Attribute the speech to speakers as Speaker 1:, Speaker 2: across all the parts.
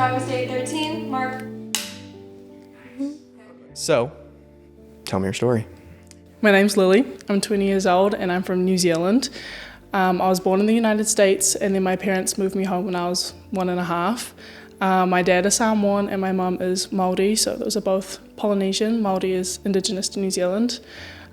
Speaker 1: Iowa State 13, Mark.
Speaker 2: So, tell me your story.
Speaker 3: My name's Lily. I'm 20 years old and I'm from New Zealand. I was born in the United States and then my parents moved me home when I was 1.5. My dad is Samoan and my mum is Māori, so those are both Polynesian. Māori is indigenous to New Zealand.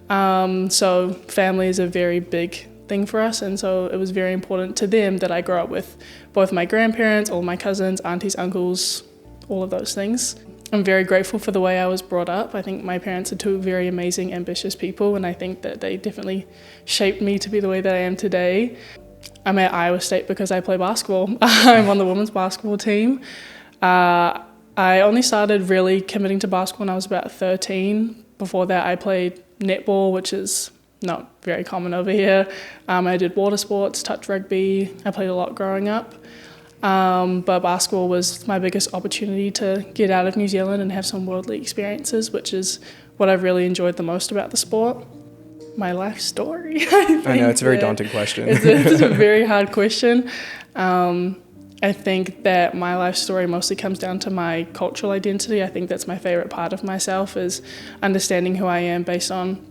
Speaker 3: So family is a very big thing for us, and so it was very important to them that I grow up with both my grandparents, all my cousins, aunties, uncles, all of those things. I'm very grateful for the way I was brought up. I think my parents are two very amazing, ambitious people, and I think that they definitely shaped me to be the way that I am today. I'm at Iowa State because I play basketball. I'm on the women's basketball team. I only started really committing to basketball when I was about 13. Before that, I played netball, which is not very common over here. I did water sports, touch rugby. I played a lot growing up. But basketball was my biggest opportunity to get out of New Zealand and have some worldly experiences, which is what I've really enjoyed the most about the sport. My life story.
Speaker 2: I know, it's a very daunting question.
Speaker 3: It's a very hard question. I think that my life story mostly comes down to my cultural identity. I think that's my favorite part of myself, is understanding who I am based on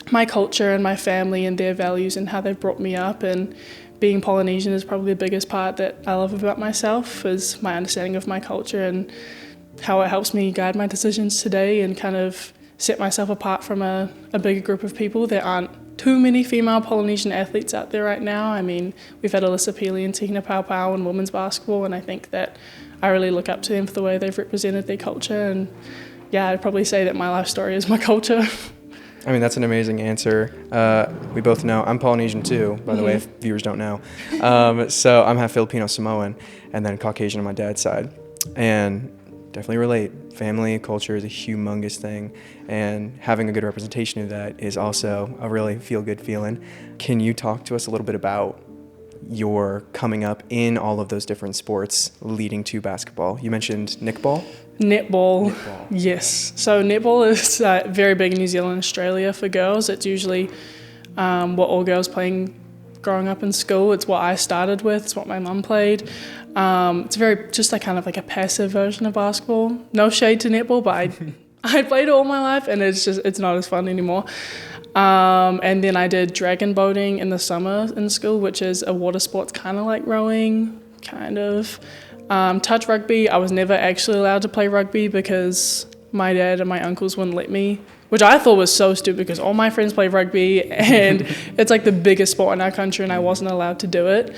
Speaker 3: my culture and my family and their values and how they've brought me up. And being Polynesian is probably the biggest part that I love about myself, is my understanding of my culture and how it helps me guide my decisions today and kind of set myself apart from a bigger group of people. There aren't too many female Polynesian athletes out there right now. I mean, we've had Alyssa Peely and Tina Paupau in women's basketball, and I think that I really look up to them for the way they've represented their culture. And yeah, I'd probably say that my life story is my culture.
Speaker 2: I mean, that's an amazing answer. We both know I'm Polynesian too, by the way, if viewers don't know. So I'm half Filipino Samoan and then Caucasian on my dad's side. And definitely relate. Family, culture is a humongous thing. And having a good representation of that is also a really feel-good feeling. Can you talk to us a little bit about your coming up in all of those different sports leading to basketball? You mentioned netball?
Speaker 3: Netball, yes. So netball is very big in New Zealand and Australia for girls. It's usually what all girls playing growing up in school. It's what I started with. It's what my mum played. It's very just like kind of like a passive version of basketball. No shade to netball, but I played it all my life, and it's not as fun anymore. And then I did dragon boating in the summer in school, which is a water sport, kind of like rowing, kind of. Touch rugby, I was never actually allowed to play rugby because my dad and my uncles wouldn't let me, which I thought was so stupid because all my friends play rugby and it's like the biggest sport in our country and I wasn't allowed to do it.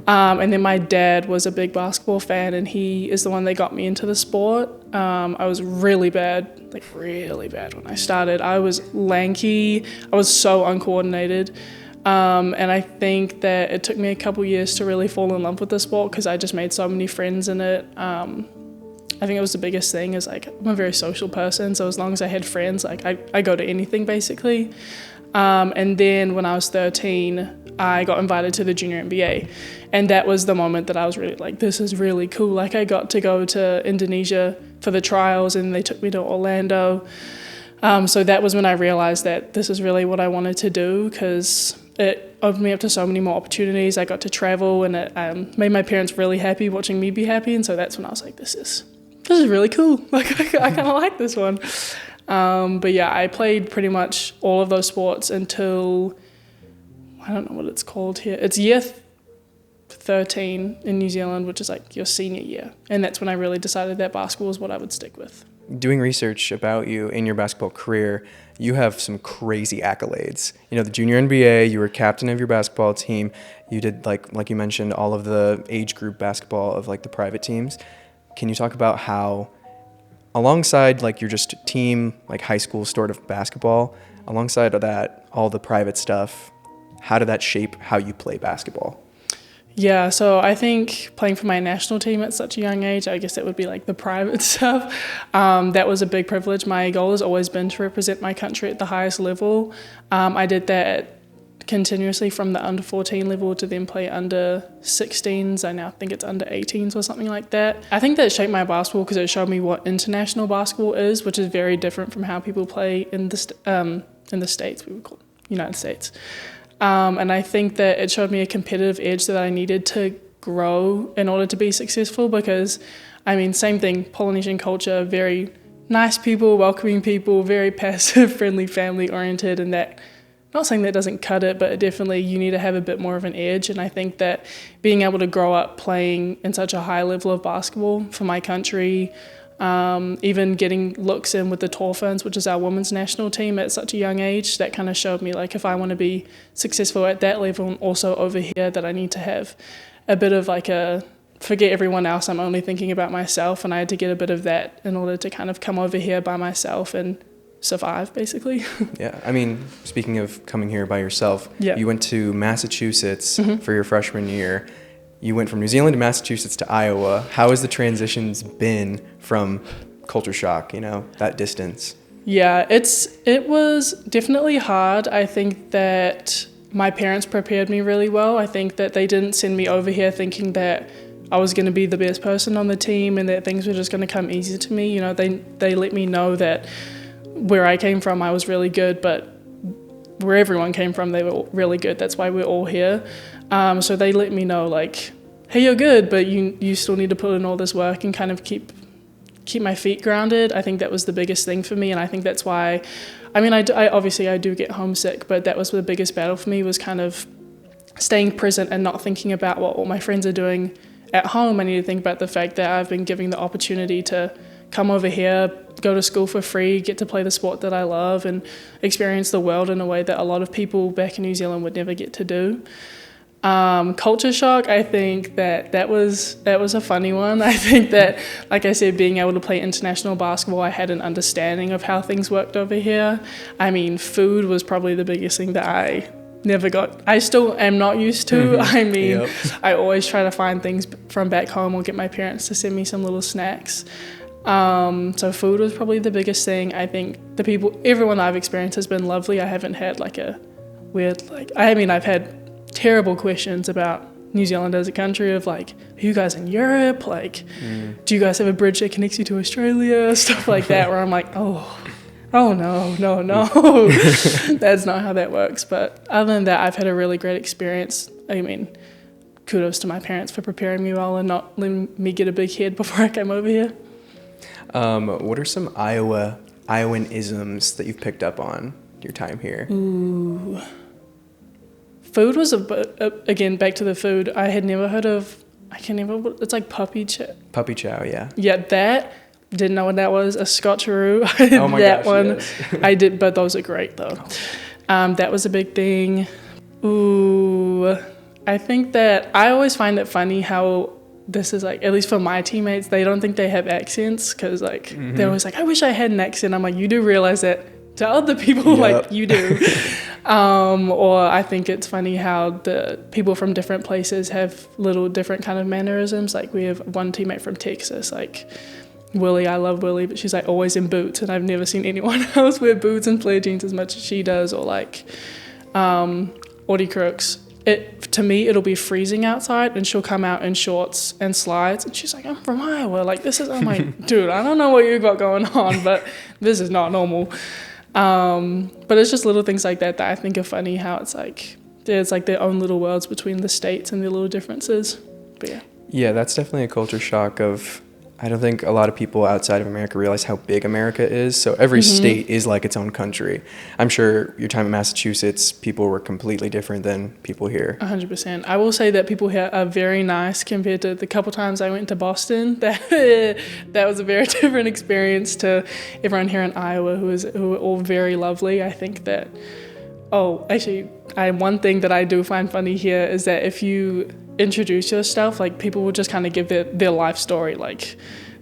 Speaker 3: And then my dad was a big basketball fan and he is the one that got me into the sport. I was really bad when I started. I was lanky, I was so uncoordinated. And I think that it took me a couple years to really fall in love with the sport because I just made so many friends in it. I think it was the biggest thing is like I'm a very social person, so as long as I had friends, like I go to anything basically. And then when I was 13, I got invited to the junior NBA, and that was the moment that I was really like, this is really cool. Like I got to go to Indonesia for the trials, and they took me to Orlando. So that was when I realized that this is really what I wanted to do because it opened me up to so many more opportunities. I got to travel, and it made my parents really happy watching me be happy. And so that's when I was like, this is really cool. Like I kind of like this one. But yeah, I played pretty much all of those sports until, I don't know what it's called here. It's year 13 in New Zealand, which is like your senior year. And that's when I really decided that basketball is what I would stick with.
Speaker 2: Doing research about you in your basketball career, you have some crazy accolades. You know, the junior NBA, you were captain of your basketball team. You did, like you mentioned, all of the age group basketball of like the private teams. Can you talk about how, alongside like your just team, like high school sort of basketball, alongside of that, all the private stuff, how did that shape how you play basketball?
Speaker 3: Yeah, so I think playing for my national team at such a young age, I guess that would be like the private stuff. That was a big privilege. My goal has always been to represent my country at the highest level. I did that continuously from the under 14 level to then play under 16s. I now think it's under 18s or something like that. I think that shaped my basketball because it showed me what international basketball is, which is very different from how people play in the States, we would call it United States. And I think that it showed me a competitive edge that I needed to grow in order to be successful because I mean, same thing, Polynesian culture, very nice people, welcoming people, very passive, friendly, family-oriented, and that, not saying that doesn't cut it, but definitely you need to have a bit more of an edge. And I think that being able to grow up playing in such a high level of basketball for my country, even getting looks in with the Dolphins, which is our women's national team at such a young age, that kind of showed me like if I want to be successful at that level and also over here, that I need to have a bit of like a forget everyone else, I'm only thinking about myself, and I had to get a bit of that in order to kind of come over here by myself and survive, basically.
Speaker 2: Yeah, I mean, speaking of coming here by yourself, you went to Massachusetts for your freshman year. You went from New Zealand to Massachusetts to Iowa. How has the transitions been from culture shock, that distance?
Speaker 3: Yeah, it was definitely hard. I think that my parents prepared me really well. I think that they didn't send me over here thinking that I was going to be the best person on the team and that things were just going to come easy to me. They let me know that where I came from, I was really good, but where everyone came from, they were really good. That's why we're all here. So they let me know, like, hey, you're good, but you still need to put in all this work and kind of keep my feet grounded. I think that was the biggest thing for me, and I think that's why, I obviously I do get homesick, but that was the biggest battle for me, was kind of staying present and not thinking about what all my friends are doing at home. I need to think about the fact that I've been given the opportunity to come over here, go to school for free, get to play the sport that I love, and experience the world in a way that a lot of people back in New Zealand would never get to do. Culture shock, I think that was a funny one. I think that, like I said, being able to play international basketball, I had an understanding of how things worked over here. I mean, food was probably the biggest thing that I never got. I still am not used to. I always try to find things from back home or get my parents to send me some little snacks. So food was probably the biggest thing. I think everyone I've experienced has been lovely. I haven't had like a weird, I've had terrible questions about New Zealand as a country of like, are you guys in Europe? Like, do you guys have a bridge that connects you to Australia? Stuff like that, where I'm like, oh no, that's not how that works. But other than that, I've had a really great experience. I mean, kudos to my parents for preparing me well and not letting me get a big head before I came over here.
Speaker 2: What are some Iowan isms that you've picked up on your time here?
Speaker 3: Ooh. Food was again, back to the food. I had never heard of, it's like puppy chow.
Speaker 2: Puppy chow, yeah.
Speaker 3: Yeah, that, didn't know what that was. A scotcheroo.
Speaker 2: Oh my
Speaker 3: that
Speaker 2: gosh,
Speaker 3: one.
Speaker 2: Yes.
Speaker 3: I did, but those are great though. That was a big thing. Ooh, I think that I always find it funny how this is like, at least for my teammates, they don't think they have accents, because like they're always like, I wish I had an accent. I'm like, you do realize that to other people, like you do. Or I think it's funny how the people from different places have little different kind of mannerisms. Like we have one teammate from Texas, like Willie, I love Willie, but she's like always in boots, and I've never seen anyone else wear boots and flare jeans as much as she does. Or like Audie Crooks, to me it'll be freezing outside and she'll come out in shorts and slides, and she's like, I'm from Iowa, like this is, I'm like, dude, I don't know what you got going on, but this is not normal. But it's just little things like that I think are funny, how it's like there's like their own little worlds between the states and their little differences. But
Speaker 2: yeah, that's definitely a culture shock of, I don't think a lot of people outside of America realize how big America is. So every state is like its own country. I'm sure your time in Massachusetts, people were completely different than people here.
Speaker 3: 100%. I will say that people here are very nice compared to the couple times I went to Boston. That was a very different experience to everyone here in Iowa, who are all very lovely. I think that, one thing that I do find funny here is that if you introduce yourself, like people will just kind of give their life story. Like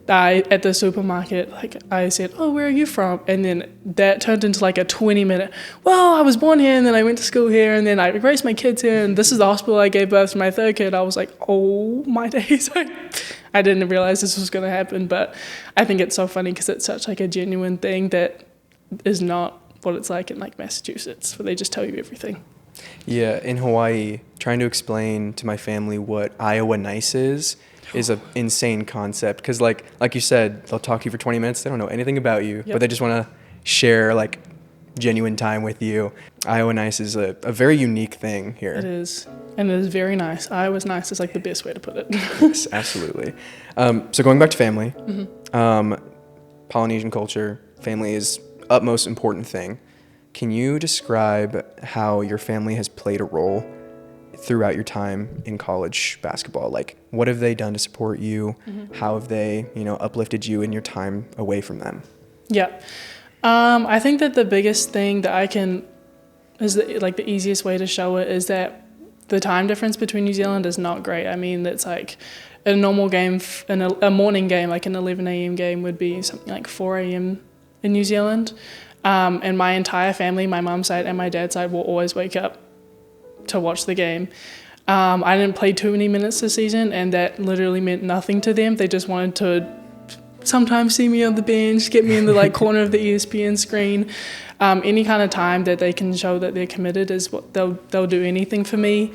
Speaker 3: at the supermarket, like I said, oh, where are you from? And then that turned into like a 20-minute, well, I was born here and then I went to school here and then I raised my kids here and this is the hospital I gave birth to my third kid. I was like, oh my days. I didn't realize this was going to happen, but I think it's so funny because it's such like a genuine thing that is not what it's like in like Massachusetts, where they just tell you everything.
Speaker 2: Yeah, in Hawaii, trying to explain to my family what Iowa nice is an insane concept. Because like you said, they'll talk to you for 20 minutes. They don't know anything about you, but they just want to share like genuine time with you. Iowa Nice is a very unique thing here.
Speaker 3: It is. And it is very nice. Iowa's nice is like the best way to put it.
Speaker 2: Yes, absolutely. So going back to family, Polynesian culture, family is utmost important thing. Can you describe how your family has played a role throughout your time in college basketball? Like, what have they done to support you? How have they, uplifted you in your time away from them?
Speaker 3: Yeah. I think that the biggest thing that the easiest way to show it is that the time difference between New Zealand is not great. I mean, it's like a normal game, a morning game, like an 11 a.m. game would be something like 4 a.m. in New Zealand. And my entire family, my mom's side and my dad's side, will always wake up to watch the game. I didn't play too many minutes this season, and that literally meant nothing to them. They just wanted to sometimes see me on the bench, get me in the corner of the ESPN screen. Any kind of time that they can show that they're committed is what they'll do anything for me.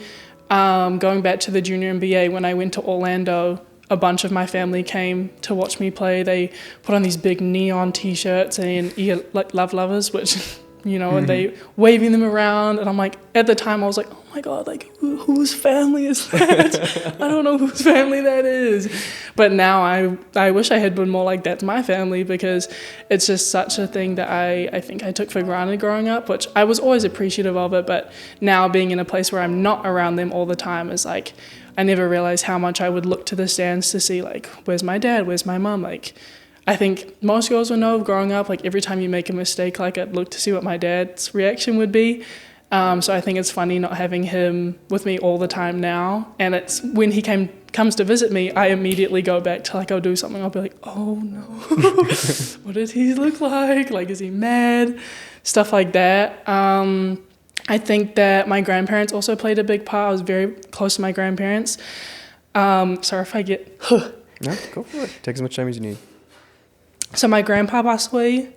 Speaker 3: Going back to the junior NBA, when I went to Orlando, a bunch of my family came to watch me play. They put on these big neon t-shirts and love lovers, which and they waving them around, and I'm like, at the time I was like, oh my god, whose family is that? I don't know whose family that is. But now I wish I had been more like, that's my family, because it's just such a thing that I think I took for granted growing up, which I was always appreciative of it, but now being in a place where I'm not around them all the time is like, I never realized how much I would look to the stands to see where's my dad, where's my mom, I think most girls will know growing up, every time you make a mistake, I'd look to see what my dad's reaction would be. So I think it's funny not having him with me all the time now. And it's when he comes to visit me, I immediately go back to I'll do something. I'll be like, oh no, what did he look like? Is he mad? Stuff like that. I think that my grandparents also played a big part. I was very close to my grandparents. Sorry if I get...
Speaker 2: No, go for it. Take as much time as you need.
Speaker 3: So my grandpa passed away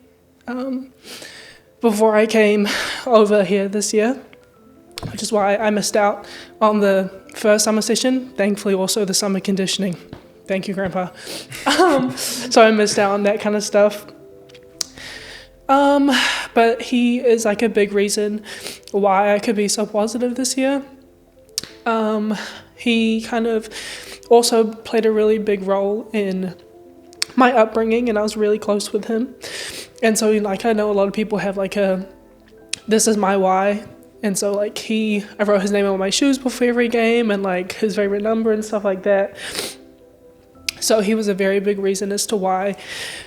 Speaker 3: before I came over here this year, which is why I missed out on the first summer session. Thankfully, also the summer conditioning. Thank you, Grandpa. So I missed out on that kind of stuff. But he is a big reason why I could be so positive this year. He kind of also played a really big role in my upbringing, and I was really close with him. And so I know a lot of people have this is my why, and so I wrote his name on my shoes before every game, and his favorite number and stuff like that. So he was a very big reason as to why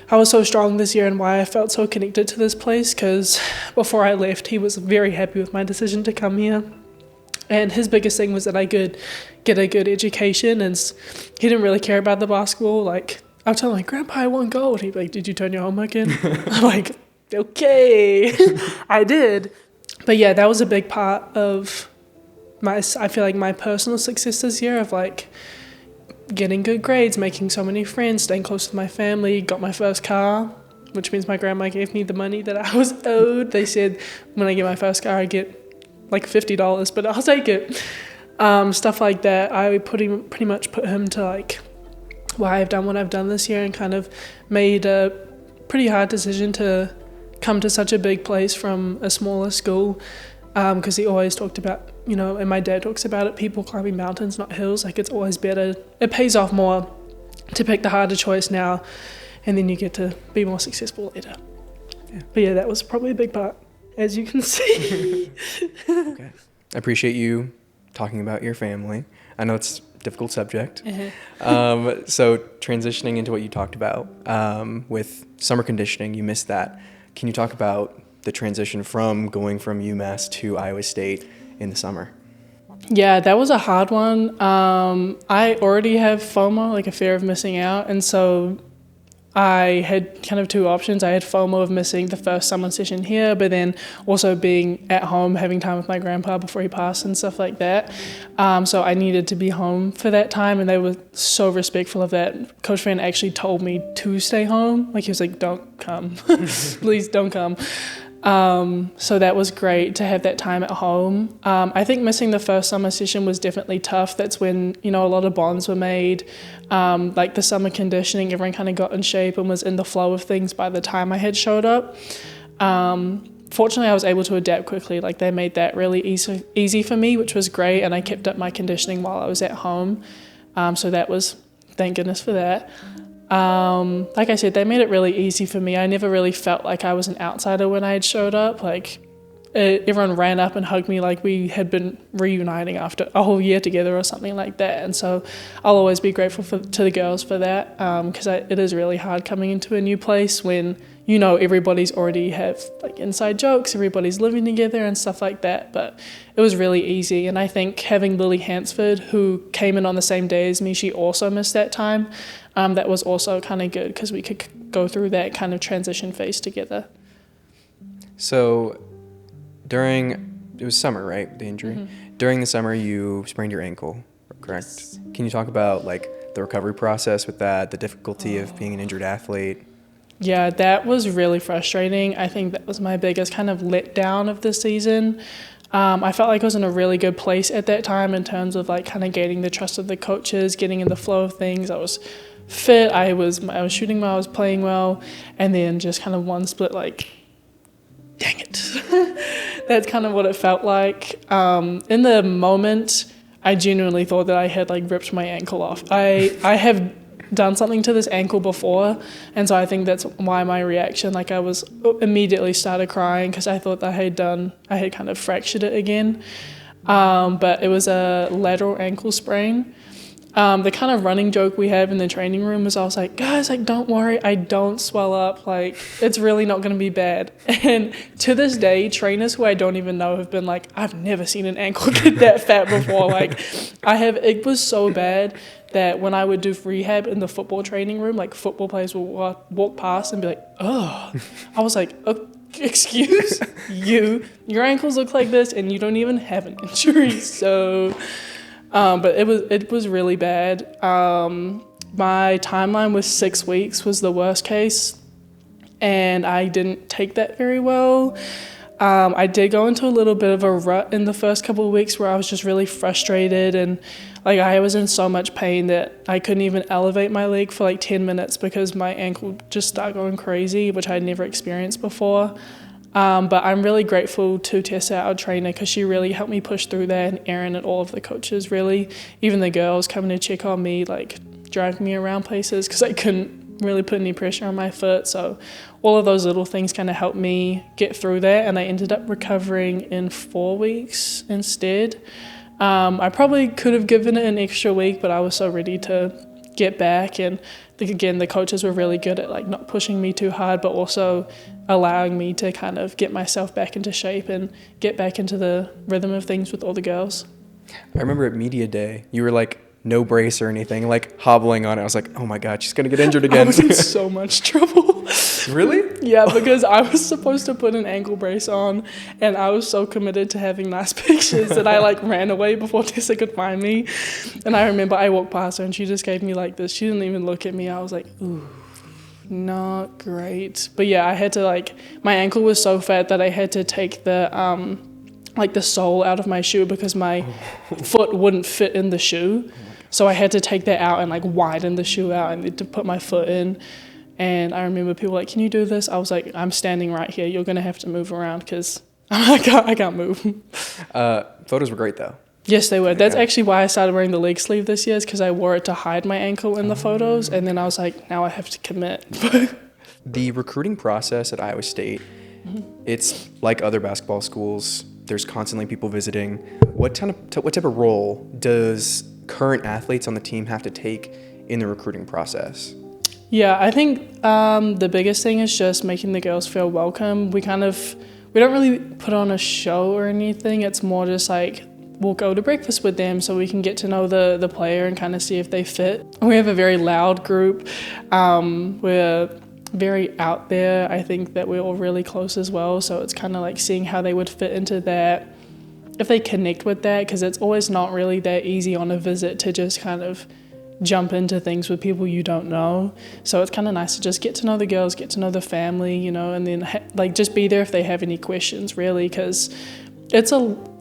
Speaker 3: I was so strong this year and why I felt so connected to this place, because before I left he was very happy with my decision to come here. And his biggest thing was that I could get a good education, and he didn't really care about the basketball. I'll tell him, Grandpa, I won gold. He'd be like, did you turn your homework in? I'm like, okay, I did. But yeah, that was a big part of I feel my personal success this year of getting good grades, making so many friends, staying close to my family, got my first car, which means my grandma gave me the money that I was owed. They said when I get my first car, I get $50, but I'll take it. Stuff like that. I pretty much put him to why I've done what I've done this year, and kind of made a pretty hard decision to come to such a big place from a smaller school, because he always talked about, and my dad talks about it, people climbing mountains, not hills. It's always better. It pays off more to pick the harder choice now, and then you get to be more successful later. Yeah. But yeah, that was probably a big part, as you can see.
Speaker 2: Okay. I appreciate you talking about your family. I know it's a difficult subject. So transitioning into what you talked about with summer conditioning, you missed that. Can you talk about the transition from going from UMass to Iowa State in the summer?
Speaker 3: Yeah, that was a hard one. I already have FOMO, a fear of missing out, and so I had kind of two options. I had FOMO of missing the first summer session here, but then also being at home, having time with my grandpa before he passed and stuff like that. So I needed to be home for that time, and they were so respectful of that. Coach Fan actually told me to stay home. He was like, don't come. Please don't come. So that was great to have that time at home. I think missing the first summer session was definitely tough. That's when, a lot of bonds were made. The summer conditioning, everyone kind of got in shape and was in the flow of things by the time I had showed up. fortunately I was able to adapt quickly. Like they made that really easy for me, which was great, and I kept up my conditioning while I was at home. So that was, thank goodness for that. Like I said, they made it really easy for me. I never really felt like I was an outsider when I had showed up. Like everyone ran up and hugged me like we had been reuniting after a whole year together or something like that. And so I'll always be grateful to the girls for that, because it is really hard coming into a new place when you know everybody's already have like inside jokes, everybody's living together and stuff like that. But it was really easy. And I think having Lily Hansford, who came in on the same day as me, she also missed that time. That was also kind of good because we could go through that kind of transition phase together.
Speaker 2: So it was summer, right, the injury?
Speaker 3: Mm-hmm.
Speaker 2: During the summer, you sprained your ankle, correct? Yes. Can you talk about like the recovery process with that, the difficulty of being an injured athlete?
Speaker 3: Yeah, that was really frustrating. I think that was my biggest kind of letdown of the season. I felt like I was in a really good place at that time in terms of like kind of gaining the trust of the coaches, getting in the flow of things. I was fit, I was shooting well, I was playing well, and then just kind of one split like, dang it. That's kind of what it felt like. In the moment, I genuinely thought that I had like ripped my ankle off. I have done something to this ankle before, and so I think that's why my reaction, like I was immediately started crying because I thought that I had kind of fractured it again. But it was a lateral ankle sprain. The kind of running joke we have in the training room was I was like, guys, like, don't worry, I don't swell up. Like, it's really not going to be bad. And to this day, trainers who I don't even know have been like, I've never seen an ankle get that fat before. Like, it was so bad that when I would do rehab in the football training room, like, football players will walk past and be like, oh. I was like, oh, excuse you, your ankles look like this and you don't even have an injury. So... but it was really bad. My timeline was 6 weeks was the worst case, and I didn't take that very well. I did go into a little bit of a rut in the first couple of weeks where I was just really frustrated, and like I was in so much pain that I couldn't even elevate my leg for like 10 minutes because my ankle just started going crazy, which I had never experienced before. But I'm really grateful to Tessa, our trainer, because she really helped me push through that, and Erin and all of the coaches, really. Even the girls coming to check on me, like dragging me around places because I couldn't really put any pressure on my foot. So all of those little things kind of helped me get through that, and I ended up recovering in 4 weeks instead. I probably could have given it an extra week, but I was so ready to get back, and again, the coaches were really good at like not pushing me too hard, but also allowing me to kind of get myself back into shape and get back into the rhythm of things with all the girls.
Speaker 2: I remember at media day, you were like no brace or anything, like hobbling on it. I was like, oh my God, she's gonna get injured again.
Speaker 3: I was in so much trouble.
Speaker 2: Really?
Speaker 3: Yeah, because I was supposed to put an ankle brace on, and I was so committed to having nice pictures that I like ran away before Tessa could find me. And I remember I walked past her and she just gave me like this. She didn't even look at me. I was like, ooh, not great. But yeah, I had to like, my ankle was so fat that I had to take the sole out of my shoe because my foot wouldn't fit in the shoe. So I had to take that out and like widen the shoe out and to put my foot in. And I remember people like, can you do this? I was like, I'm standing right here. You're going to have to move around because I can't move.
Speaker 2: Photos were great though.
Speaker 3: Yes, they were. That's actually why I started wearing the leg sleeve this year, is because I wore it to hide my ankle in the photos. And then I was like, now I have to commit.
Speaker 2: The recruiting process at Iowa State, it's like other basketball schools. There's constantly people visiting. What type of role does current athletes on the team have to take in the recruiting process?
Speaker 3: Yeah, I think the biggest thing is just making the girls feel welcome. We don't really put on a show or anything. It's more just like we'll go to breakfast with them so we can get to know the player and kind of see if they fit. We have a very loud group. We're very out there. I think that we're all really close as well. So it's kind of like seeing how they would fit into that, if they connect with that, because it's always not really that easy on a visit to just kind of jump into things with people you don't know. So it's kind of nice to just get to know the girls, get to know the family, and then just be there if they have any questions, really, because it's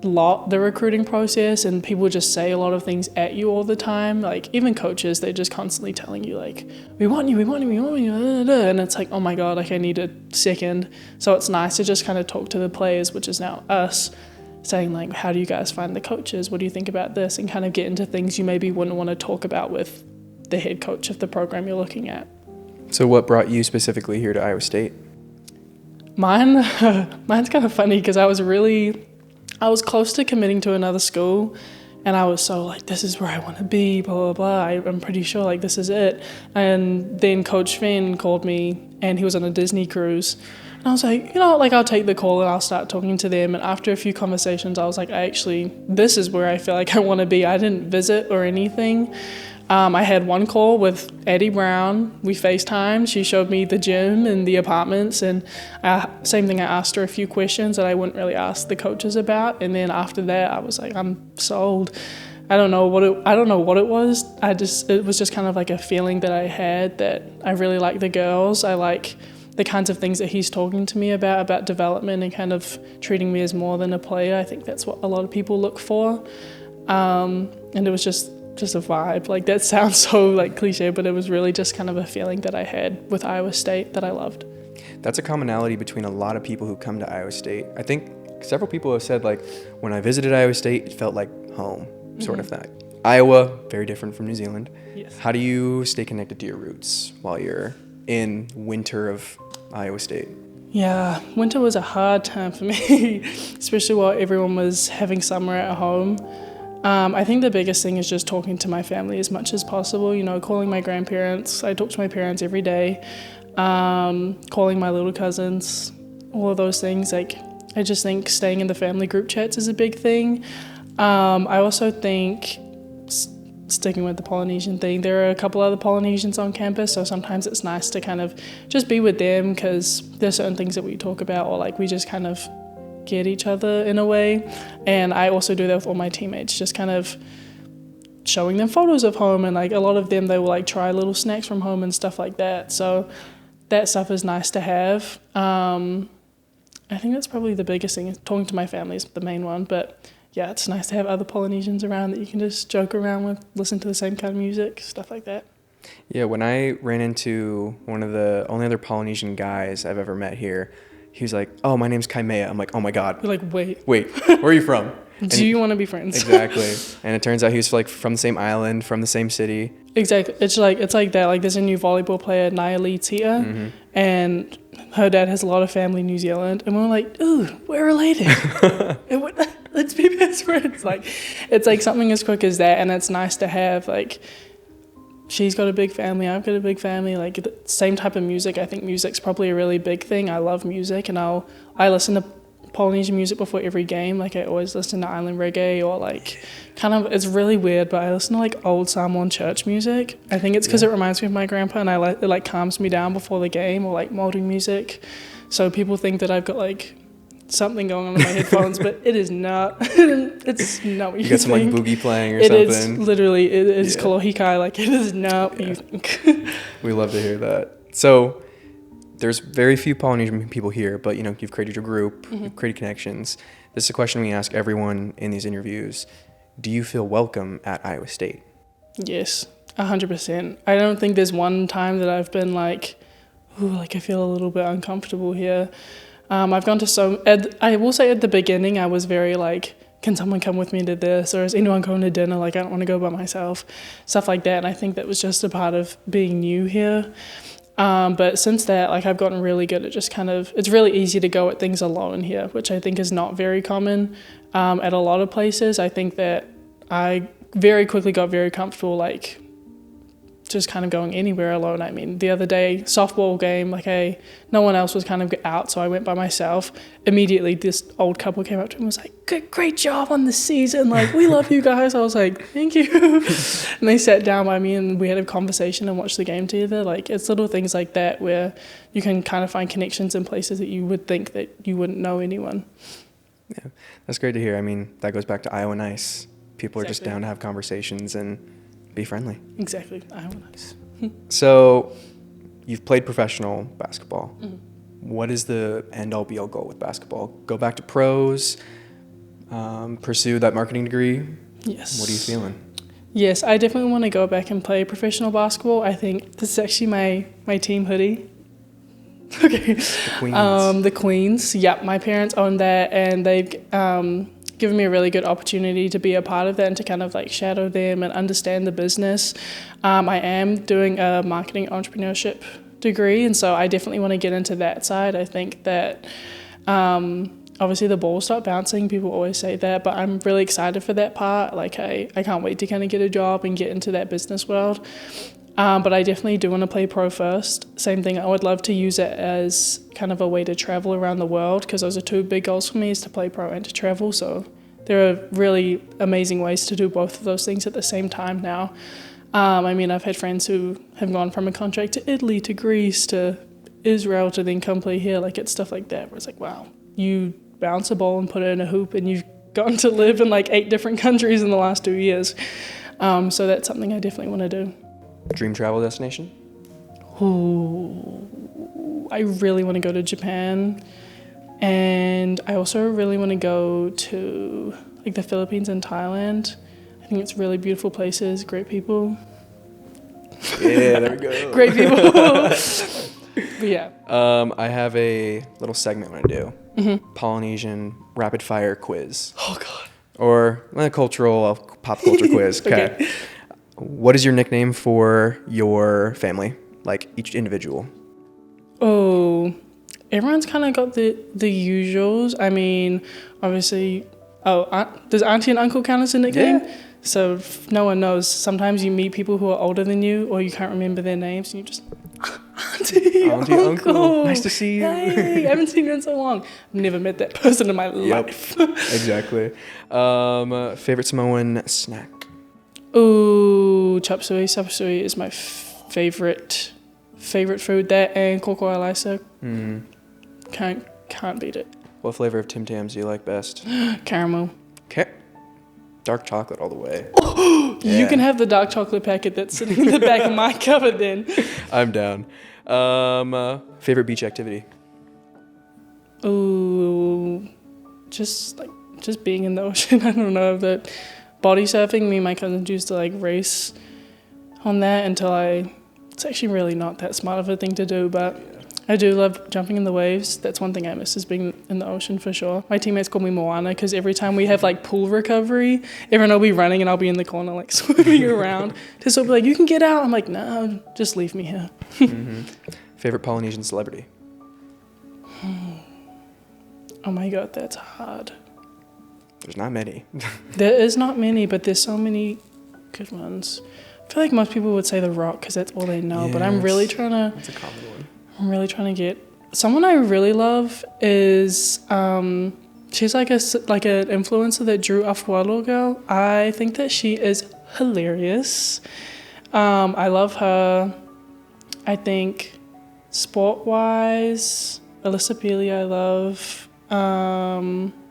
Speaker 3: the recruiting process, and people just say a lot of things at you all the time. Like even coaches, they're just constantly telling you like, we want you, and it's like, oh my god, like I need a second. So it's nice to just kind of talk to the players, which is now us, saying like, how do you guys find the coaches, what do you think about this, and kind of get into things you maybe wouldn't want to talk about with the head coach of the program you're looking at.
Speaker 2: So what brought you specifically here to Iowa State?
Speaker 3: Mine's kind of funny because I was close to committing to another school, and I was so like, this is where I want to be, blah, blah, blah. I'm pretty sure like this is it. And then Coach Finn called me, and he was on a Disney cruise. And I was like, you know, like I'll take the call and I'll start talking to them. And after a few conversations, I was like, this is where I feel like I want to be. I didn't visit or anything. I had one call with Addie Brown. We FaceTimed. She showed me the gym and the apartments, and same thing. I asked her a few questions that I wouldn't really ask the coaches about. And then after that, I was like, I'm sold. I don't know what it was. It was just kind of like a feeling that I had that I really like the girls. I like the kinds of things that he's talking to me about development and kind of treating me as more than a player. I think that's what a lot of people look for. And it was just a vibe. Like that sounds so like cliche, but it was really just kind of a feeling that I had with Iowa State that I loved.
Speaker 2: That's a commonality between a lot of people who come to Iowa State. I think several people have said like, when I visited Iowa State, it felt like home, sort of that. Iowa, very different from New Zealand.
Speaker 3: Yes.
Speaker 2: How do you stay connected to your roots while you're in winter of Iowa State?
Speaker 3: Yeah, winter was a hard time for me, especially while everyone was having summer at home. I think the biggest thing is just talking to my family as much as possible, you know, calling my grandparents. I talk to my parents every day, calling my little cousins, all of those things. Like, I just think staying in the family group chats is a big thing. I also think, sticking with the Polynesian thing, there are a couple other Polynesians on campus, so sometimes it's nice to kind of just be with them because there's certain things that we talk about, or like we just kind of get each other in a way. And I also do that with all my teammates, just kind of showing them photos of home, and like a lot of them, they will like try little snacks from home and stuff like that. So that stuff is nice to have. I think that's probably the biggest thing. Talking to my family is the main one, but yeah, it's nice to have other Polynesians around that you can just joke around with, listen to the same kind of music, stuff like that.
Speaker 2: Yeah, when I ran into one of the only other Polynesian guys I've ever met here, he was like, oh, my name's Kaimea. I'm like, oh my God.
Speaker 3: You're like, wait,
Speaker 2: where are you from?
Speaker 3: Do you want to be friends?
Speaker 2: Exactly. And it turns out he was like from the same island, from the same city.
Speaker 3: Exactly. It's like that. Like there's a new volleyball player, Lilly Taulelei, and her dad has a lot of family in New Zealand, and we're like, ooh, we're related. Let's be best friends. Like, it's like something as quick as that, and it's nice to have. Like, she's got a big family, I've got a big family. Like the same type of music. I think music's probably a really big thing. I love music, and I listen to Polynesian music before every game. Like I always listen to island reggae, or like kind of, it's really weird, but I listen to like old Samoan church music. I think it's because it reminds me of my grandpa, and it like calms me down before the game, or like Māori music. So people think that I've got like something going on in my headphones, but it is not. It's not what you think.
Speaker 2: You got some like boogie playing or
Speaker 3: something.
Speaker 2: It
Speaker 3: is Kolohikai. Like it is not what you think.
Speaker 2: We love to hear that. So there's very few Polynesian people here, but you know, you've created your group, you've created connections. This is a question we ask everyone in these interviews. Do you feel welcome at Iowa State? Yes,
Speaker 3: 100%. I don't think there's one time that I've been like, ooh, like I feel a little bit uncomfortable here. I've gone to I will say at the beginning, I was very like, can someone come with me to this? Or is anyone going to dinner? Like, I don't want to go by myself. Stuff like that. And I think that was just a part of being new here. But since that, like, I've gotten really good at just kind of, it's really easy to go at things alone here, which I think is not very common at a lot of places. I think that I very quickly got very comfortable, like, just kind of going anywhere alone. I mean, the other day, softball game, like no one else was kind of out, so I went by myself. Immediately, this old couple came up to me and was like, great job on the season, like, we love you guys. I was like, thank you. And they sat down by me and we had a conversation and watched the game together. Like, it's little things like that where you can kind of find connections in places that you would think that you wouldn't know anyone.
Speaker 2: Yeah, that's great to hear. I mean, that goes back to Iowa Nice. People are just down to have conversations and be friendly.
Speaker 3: Exactly. Iowa Nice.
Speaker 2: So you've played professional basketball. What is the end-all be-all goal with basketball? Go back to pros? pursue that marketing degree.
Speaker 3: Yes.
Speaker 2: What are you feeling?
Speaker 3: Yes, I definitely want to go back and play professional basketball. I think this is actually my team hoodie. Okay.
Speaker 2: The Queens.
Speaker 3: The Queens. Yep, my parents own that, and they've given me a really good opportunity to be a part of that and to kind of like shadow them and understand the business. I am doing a marketing entrepreneurship degree, and so I definitely want to get into that side. I think that obviously the ball start bouncing, people always say that, but I'm really excited for that part. Like I can't wait to kind of get a job and get into that business world. But I definitely do want to play pro first. Same thing, I would love to use it as kind of a way to travel around the world, because those are two big goals for me, is to play pro and to travel. So there are really amazing ways to do both of those things at the same time now. I mean, I've had friends who have gone from a contract to Italy, to Greece, to Israel, to then come play here. Like, it's stuff like that where it's like, wow, you bounce a ball and put it in a hoop and you've gotten to live in like 8 different countries in the last 2 years. So that's something I definitely want to do.
Speaker 2: Dream travel destination?
Speaker 3: Ooh, I really want to go to Japan, and I also really want to go to like the Philippines and Thailand. I think it's really beautiful places, great people.
Speaker 2: Yeah, there we go.
Speaker 3: Great people. But yeah.
Speaker 2: I have a little segment I'm gonna do. Polynesian rapid fire quiz.
Speaker 3: Oh God.
Speaker 2: Or a cultural pop culture quiz. Okay. What is your nickname for your family? Like each individual.
Speaker 3: Oh, everyone's kind of got the usuals. I mean, obviously, does auntie and uncle count as a nickname? Yeah. So if no one knows, sometimes you meet people who are older than you or you can't remember their names and you just, auntie, uncle.
Speaker 2: Nice to see you.
Speaker 3: Hey, I haven't seen you in so long. I've never met that person in my life.
Speaker 2: Exactly. Favorite Samoan snack?
Speaker 3: Ooh, chop suey. Chop suey is my favorite food. That and koko alaisa. Can't beat it.
Speaker 2: What flavor of Tim Tams do you like best?
Speaker 3: Caramel.
Speaker 2: Okay. Dark chocolate all the way.
Speaker 3: Yeah. You can have the dark chocolate packet that's sitting in the back of my cupboard then.
Speaker 2: I'm down. Favorite beach activity?
Speaker 3: Ooh, just being in the ocean. I don't know, but body surfing, me and my cousins used to like race on that until it's actually really not that smart of a thing to do, but I do love jumping in the waves. That's one thing I miss, is being in the ocean for sure. My teammates call me Moana because every time we have like pool recovery, everyone will be running and I'll be in the corner like swimming around. Just will be like, you can get out. I'm like, no, just leave me here.
Speaker 2: Favorite Polynesian celebrity?
Speaker 3: Oh my God, that's hard.
Speaker 2: There's not many.
Speaker 3: There is not many, but there's so many good ones. I feel like most people would say The Rock because that's all they know, but I'm really trying to...
Speaker 2: That's a common one.
Speaker 3: I'm really trying to get... Someone I really love is... she's like an influencer that drew Afualo Girl. I think that she is hilarious. I love her. I think sport-wise, Alyssa Peely I love.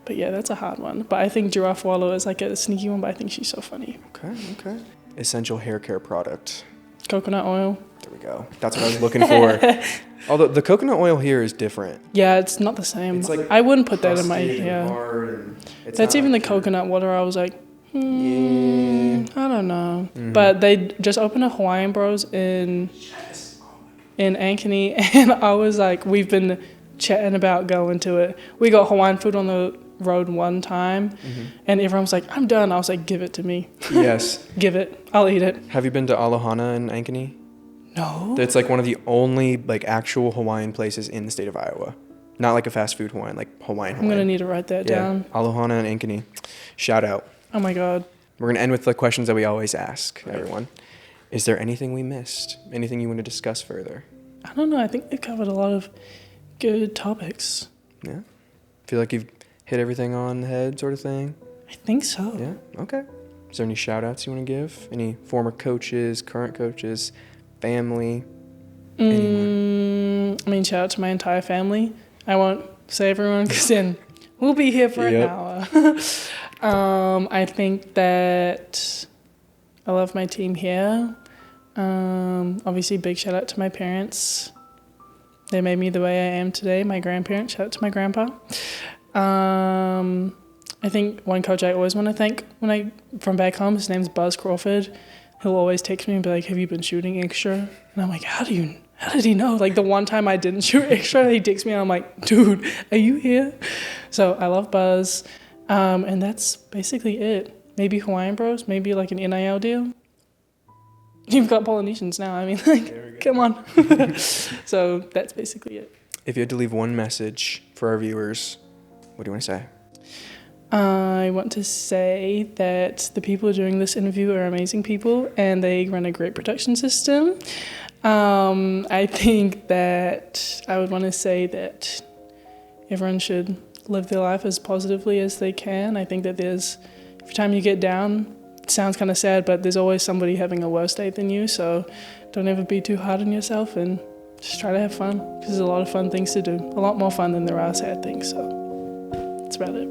Speaker 3: But yeah, that's a hard one. But I think Giraffe Wallow is like a sneaky one, but I think she's so funny.
Speaker 2: Okay. Essential hair care product.
Speaker 3: Coconut oil.
Speaker 2: There we go. That's what I was looking for. Although the coconut oil here is different.
Speaker 3: Yeah, it's not the same.
Speaker 2: It's like
Speaker 3: I wouldn't put that in my hair. That's even the coconut water. I was like, I don't know. But they just opened a Hawaiian Bros in Ankeny, and I was like, we've been chatting about going to it. We got Hawaiian food on the road one time, and everyone was like, I'm done. I was like, give it to me.
Speaker 2: Yes.
Speaker 3: Give it. I'll eat it.
Speaker 2: Have you been to Alohana in Ankeny?
Speaker 3: No.
Speaker 2: It's like one of the only like actual Hawaiian places in the state of Iowa. Not like a fast food Hawaiian, like Hawaiian.
Speaker 3: I'm going to need to write that down.
Speaker 2: Alohana and Ankeny. Shout out.
Speaker 3: Oh my God.
Speaker 2: We're going to end with the questions that we always ask everyone. Is there anything we missed? Anything you want to discuss further?
Speaker 3: I don't know. I think we covered a lot of good topics.
Speaker 2: Yeah. Feel like you've hit everything on the head sort of thing?
Speaker 3: I think so.
Speaker 2: Yeah. Okay. Is there any shout outs you want to give? Any former coaches, current coaches, family? Anyone?
Speaker 3: I mean, shout out to my entire family. I won't say everyone because then we'll be here for an hour. I think that I love my team here. Obviously, big shout out to my parents. They made me the way I am today. My grandparents, shout out to my grandpa. I think one coach I always want to thank from back home, his name's Buzz Crawford. He'll always text me and be like, have you been shooting extra? And I'm like, how did he know? Like the one time I didn't shoot extra, he texts me and I'm like, dude, are you here? So I love Buzz. And that's basically it. Maybe Hawaiian Bros, maybe like an NIL deal. You've got Polynesians now. I mean, like, come on. So that's basically it.
Speaker 2: If you had to leave one message for our viewers, what do you want to say?
Speaker 3: I want to say that the people doing this interview are amazing people and they run a great production system. I think that I would want to say that everyone should live their life as positively as they can. I think that every time you get down, it sounds kind of sad, but there's always somebody having a worse day than you, so don't ever be too hard on yourself and just try to have fun, because there's a lot of fun things to do, a lot more fun than there are sad things, so that's about it.